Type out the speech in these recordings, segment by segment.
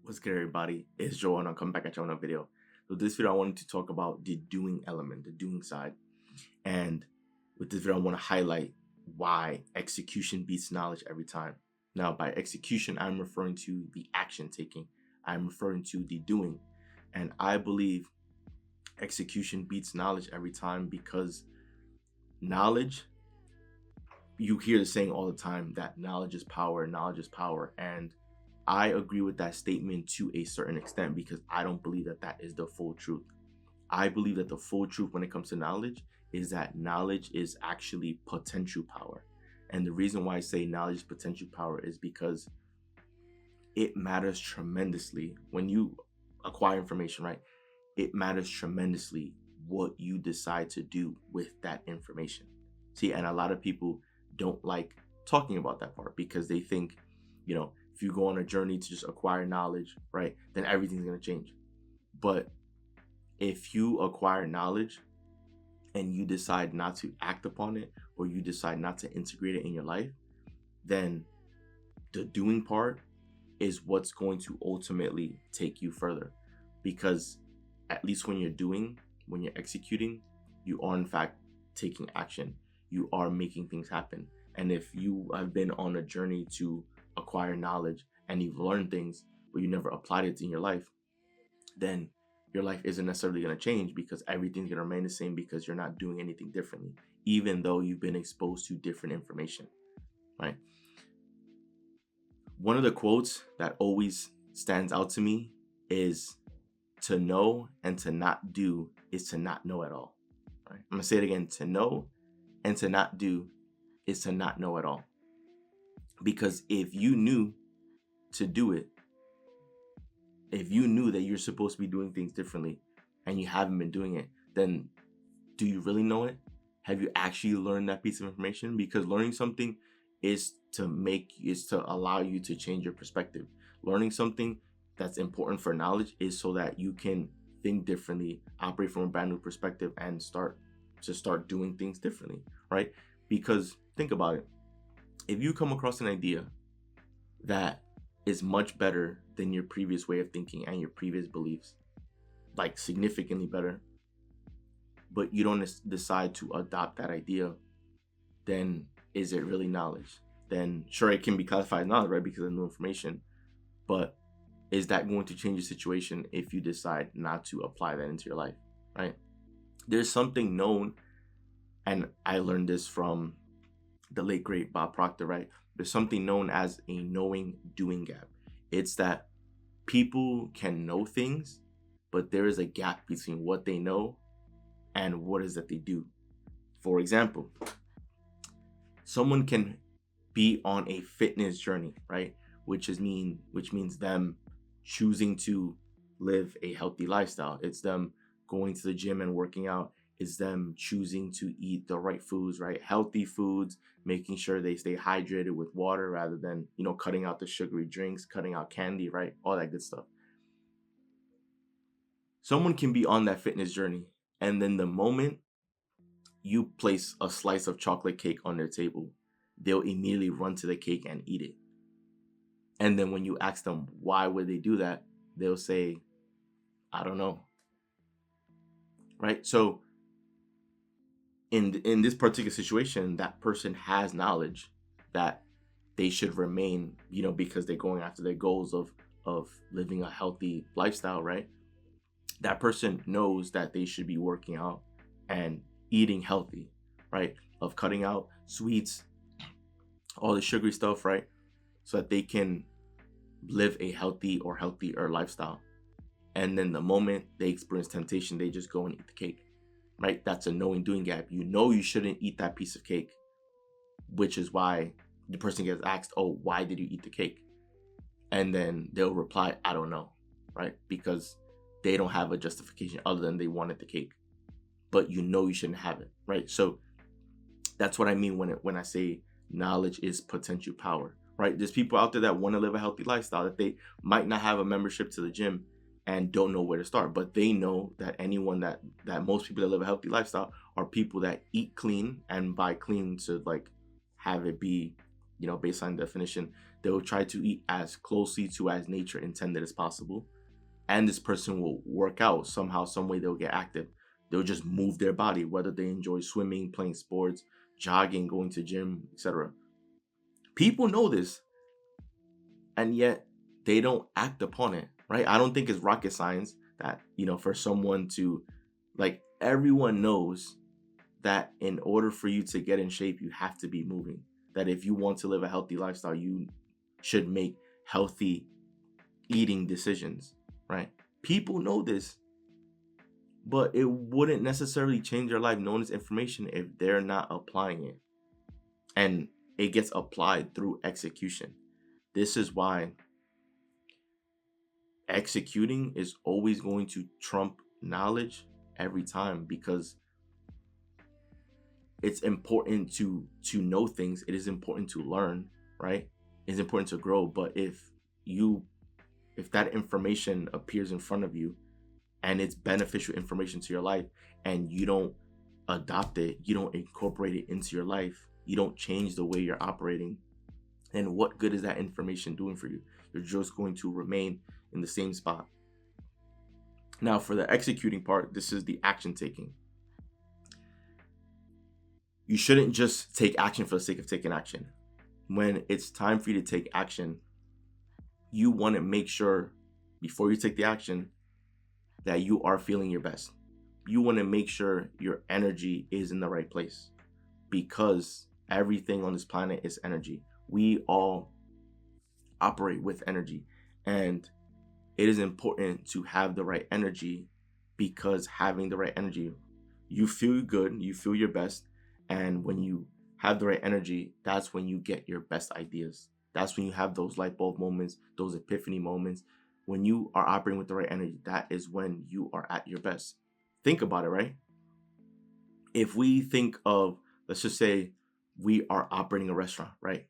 What's good, everybody? It's Joe, and I'll come back at you on a video. So this video, I wanted to talk about the doing element, the doing side. And with this video, I want to highlight why execution beats knowledge every time. Now, by execution, I'm referring to the action taking. I'm referring to the doing. And I believe execution beats knowledge every time because knowledge, you hear the saying all the time that knowledge is power, knowledge is power. And I agree with that statement to a certain extent because I don't believe that that is the full truth. I believe that the full truth when it comes to knowledge is that knowledge is actually potential power. And the reason why I say knowledge is potential power is because it matters tremendously when you acquire information, right? It matters tremendously what you decide to do with that information. See, and a lot of people don't like talking about that part because they think, if you go on a journey to just acquire knowledge, right, then everything's going to change. But if you acquire knowledge and you decide not to act upon it, or you decide not to integrate it in your life, then the doing part is what's going to ultimately take you further. Because at least when you're executing, you are in fact taking action. You are making things happen. And if you have been on a journey to acquire knowledge and you've learned things, but you never applied it in your life, then your life isn't necessarily going to change because everything's going to remain the same because you're not doing anything differently, even though you've been exposed to different information, right? One of the quotes that always stands out to me is to know and to not do is to not know at all. Right? I'm going to say it again. To know and to not do is to not know at all. Because if you knew to do it, if you knew that you're supposed to be doing things differently and you haven't been doing it, then do you really know it? Have you actually learned that piece of information? Because learning something is to allow you to change your perspective. Learning something that's important for knowledge is so that you can think differently, operate from a brand new perspective, and start doing things differently, right? Because think about it. If you come across an idea that is much better than your previous way of thinking and your previous beliefs, like significantly better, but you don't decide to adopt that idea, then is it really knowledge? Then sure, it can be classified as knowledge, right? Because of new information. But is that going to change the situation if you decide not to apply that into your life, right? There's something known, and I learned this from the late great Bob Proctor, right? There's something known as a knowing doing gap. It's that people can know things, but there is a gap between what they know and what is that they do. For example, someone can be on a fitness journey, right? Which means them choosing to live a healthy lifestyle. It's them going to the gym and working out. Is them choosing to eat the right foods, right? Healthy foods, making sure they stay hydrated with water rather than, cutting out the sugary drinks, cutting out candy, right? All that good stuff. Someone can be on that fitness journey, and then the moment you place a slice of chocolate cake on their table, they'll immediately run to the cake and eat it. And then when you ask them why would they do that, they'll say, I don't know. Right? So in this particular situation, that person has knowledge that they should remain, because they're going after their goals of living a healthy lifestyle, right? That person knows that they should be working out and eating healthy, right? Of cutting out sweets, all the sugary stuff, right? So that they can live a healthy or healthier lifestyle. And then the moment they experience temptation, they just go and eat the cake. Right? That's a knowing doing gap. You know you shouldn't eat that piece of cake, which is why the person gets asked, oh, why did you eat the cake? And then they'll reply, I don't know, right? Because they don't have a justification other than they wanted the cake. But you shouldn't have it, right? So that's what I mean when I say knowledge is potential power, right? There's people out there that want to live a healthy lifestyle, that they might not have a membership to the gym and don't know where to start, but they know that anyone that most people that live a healthy lifestyle are people that eat clean, and by clean to like have it be, based on definition, They will try to eat as closely to as nature intended as possible. And this person will work out somehow, some way. They'll get active. They'll just move their body, whether they enjoy swimming, playing sports, jogging, going to gym, etc. People know this, and yet they don't act upon it, right? I don't think it's rocket science that, for someone to, like, everyone knows that in order for you to get in shape, you have to be moving. That if you want to live a healthy lifestyle, you should make healthy eating decisions, right? People know this, but it wouldn't necessarily change their life knowing this information if they're not applying it. And it gets applied through execution. This is why executing is always going to trump knowledge every time, because it's important to know things. It is important to learn, right? It's important to grow. But if that information appears in front of you and it's beneficial information to your life, and you don't adopt it, you don't incorporate it into your life, you don't change the way you're operating, then what good is that information doing for you? You're just going to remain in the same spot. Now, for the executing part, this is the action taking. You shouldn't just take action for the sake of taking action. When it's time for you to take action, you want to make sure before you take the action that you are feeling your best. You want to make sure your energy is in the right place, because everything on this planet is energy. We all operate with energy, and it is important to have the right energy, because having the right energy, you feel good, you feel your best. And when you have the right energy, that's when you get your best ideas. That's when you have those light bulb moments, those epiphany moments. When you are operating with the right energy, that is when you are at your best. Think about it, right? If we think of, let's just say we are operating a restaurant, right?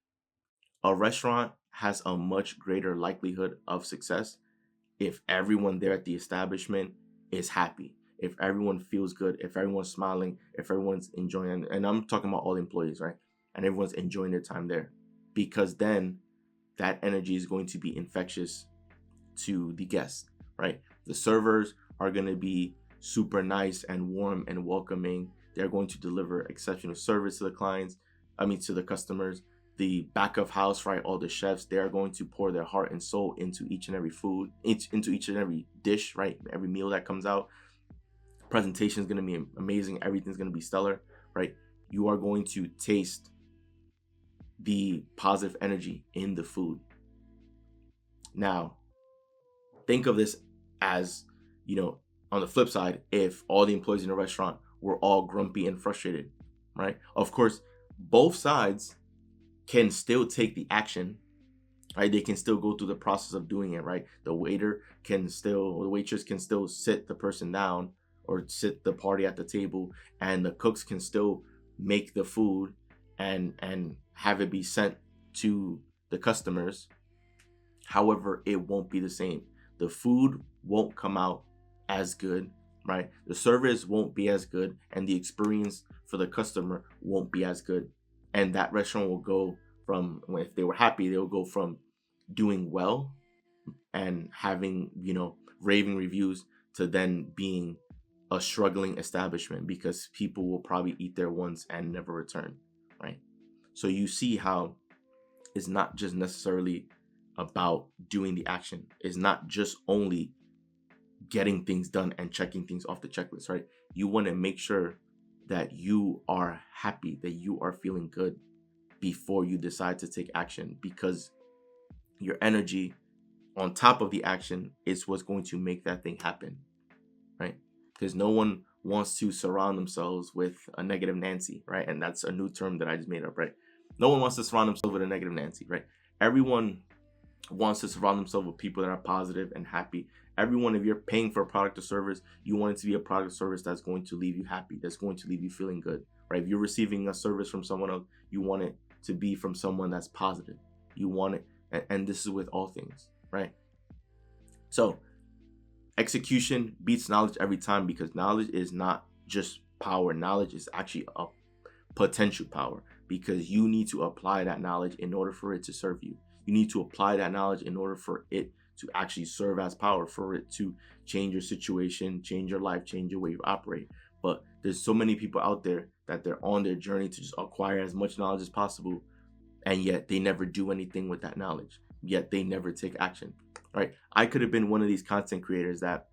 A restaurant has a much greater likelihood of success if everyone there at the establishment is happy, if everyone feels good, if everyone's smiling, if everyone's enjoying, and I'm talking about all the employees, right? And everyone's enjoying their time there, because then that energy is going to be infectious to the guests, right? The servers are going to be super nice and warm and welcoming. They're going to deliver exceptional service to the customers. The back of house, right? All the chefs, they are going to pour their heart and soul into each and every food, into each and every dish, right? Every meal that comes out. Presentation is going to be amazing. Everything's going to be stellar, right? You are going to taste the positive energy in the food. Now, think of this as, on the flip side, if all the employees in a restaurant were all grumpy and frustrated, right? Of course, both sides can still take the action, right? They can still go through the process of doing it, right? The waitress can still sit the person down or sit the party at the table, and the cooks can still make the food and have it be sent to the customers. However, it won't be the same. The food won't come out as good, right? The service won't be as good, and the experience for the customer won't be as good. And that restaurant will go from, if they were happy, they'll go from doing well and having, raving reviews, to then being a struggling establishment, because people will probably eat there once and never return, right? So you see how it's not just necessarily about doing the action. It's not just only getting things done and checking things off the checklist, right? You want to make sure that you are happy, that you are feeling good before you decide to take action, because your energy on top of the action is what's going to make that thing happen, right? Because no one wants to surround themselves with a negative Nancy, right? And that's a new term that I just made up, right? No one wants to surround themselves with a negative Nancy, right? Everyone wants to surround themselves with people that are positive and happy. Everyone, if you're paying for a product or service, you want it to be a product or service that's going to leave you happy, that's going to leave you feeling good, right? If you're receiving a service from someone else, you want it to be from someone that's positive. You want it, and this is with all things, right? So execution beats knowledge every time, because knowledge is not just power. Knowledge is actually a potential power, because you need to apply that knowledge in order for it to serve you. You need to apply that knowledge in order for it to actually serve as power, for it to change your situation, change your life, change your way you operate. But there's so many people out there that they're on their journey to just acquire as much knowledge as possible, and yet they never do anything with that knowledge. Yet they never take action. Right? I could have been one of these content creators that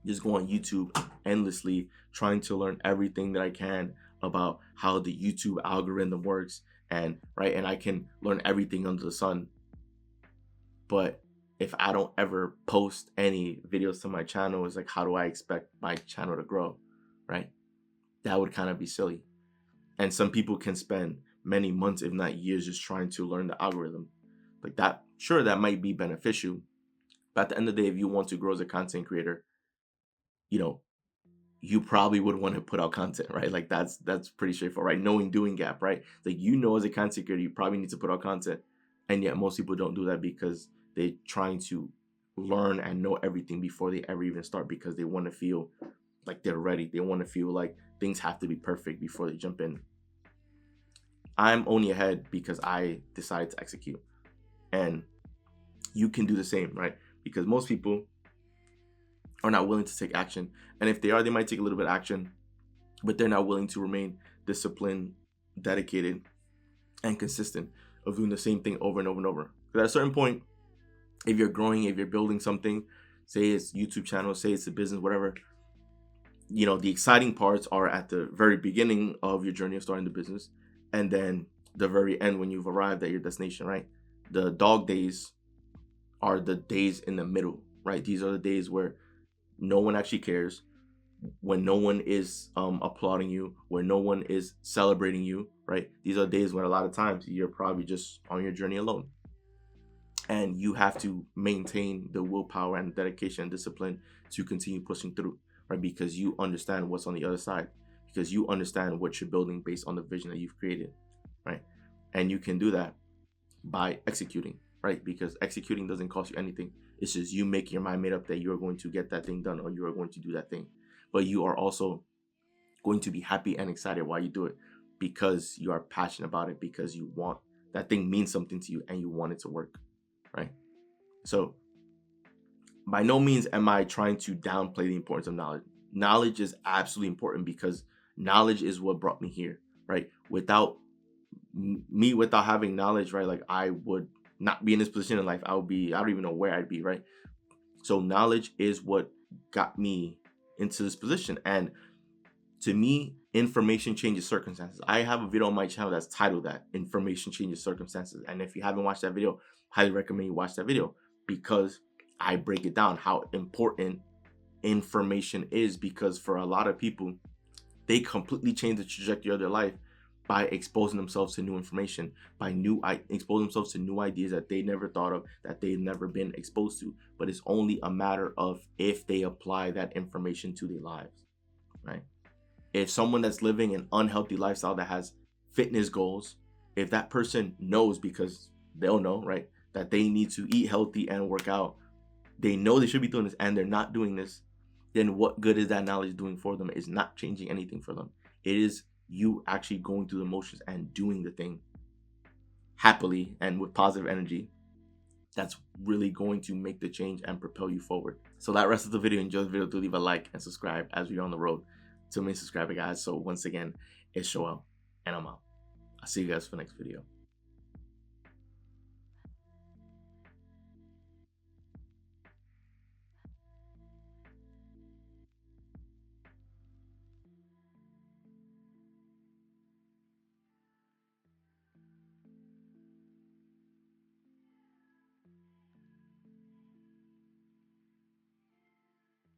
just go on YouTube endlessly trying to learn everything that I can about how the YouTube algorithm works, and I can learn everything under the sun. But if I don't ever post any videos to my channel, it's like, how do I expect my channel to grow? Right? That would kind of be silly. And some people can spend many months, if not years, just trying to learn the algorithm. Like that, sure, that might be beneficial. But at the end of the day, if you want to grow as a content creator, you probably would want to put out content, right? Like that's pretty straightforward, right? Knowing doing gap, right? Like, as a content creator, you probably need to put out content. And yet most people don't do that because they're trying to learn and know everything before they ever even start, because they want to feel like they're ready. They want to feel like things have to be perfect before they jump in. I'm only ahead because I decided to execute. And you can do the same, right? Because most people are not willing to take action. And if they are, they might take a little bit of action, but they're not willing to remain disciplined, dedicated, and consistent of doing the same thing over and over and over. Because at a certain point, if you're growing, if you're building something, say it's YouTube channel, say it's a business, whatever, the exciting parts are at the very beginning of your journey of starting the business, and then the very end when you've arrived at your destination, right? The dog days are the days in the middle, right? These are the days where no one actually cares, when no one is applauding you, where no one is celebrating you, right? These are days when a lot of times you're probably just on your journey alone. And you have to maintain the willpower and dedication and discipline to continue pushing through, right? Because you understand what's on the other side, because you understand what you're building based on the vision that you've created, right? And you can do that by executing, right? Because executing doesn't cost you anything. It's just you making your mind made up that you're going to get that thing done, or you are going to do that thing. But you are also going to be happy and excited while you do it, because you are passionate about it, because you want that thing means something to you and you want it to work, right? So by no means am I trying to downplay the importance of knowledge. Knowledge is absolutely important, because knowledge is what brought me here, right? Without having knowledge, right, like I would not be in this position in life. I don't even know where I'd be, right? So knowledge is what got me into this position. And to me, information changes circumstances. I have a video on my channel that's titled that, Information Changes Circumstances. And if you haven't watched that video, highly recommend you watch that video, because I break it down how important information is. Because for a lot of people, they completely change the trajectory of their life by exposing themselves to new information, by exposing themselves to new ideas that they never thought of, that they've never been exposed to. But it's only a matter of if they apply that information to their lives, right? If someone that's living an unhealthy lifestyle that has fitness goals, if that person knows, because they'll know, right, that they need to eat healthy and work out, they know they should be doing this and they're not doing this, then what good is that knowledge doing for them? It's not changing anything for them. It is you actually going through the motions and doing the thing happily and with positive energy that's really going to make the change and propel you forward. So that rest of the video, enjoy the video, do leave a like and subscribe as we're on the road to a million subscriber, guys. So once again, it's Joel and I'm out. I'll see you guys for the next video.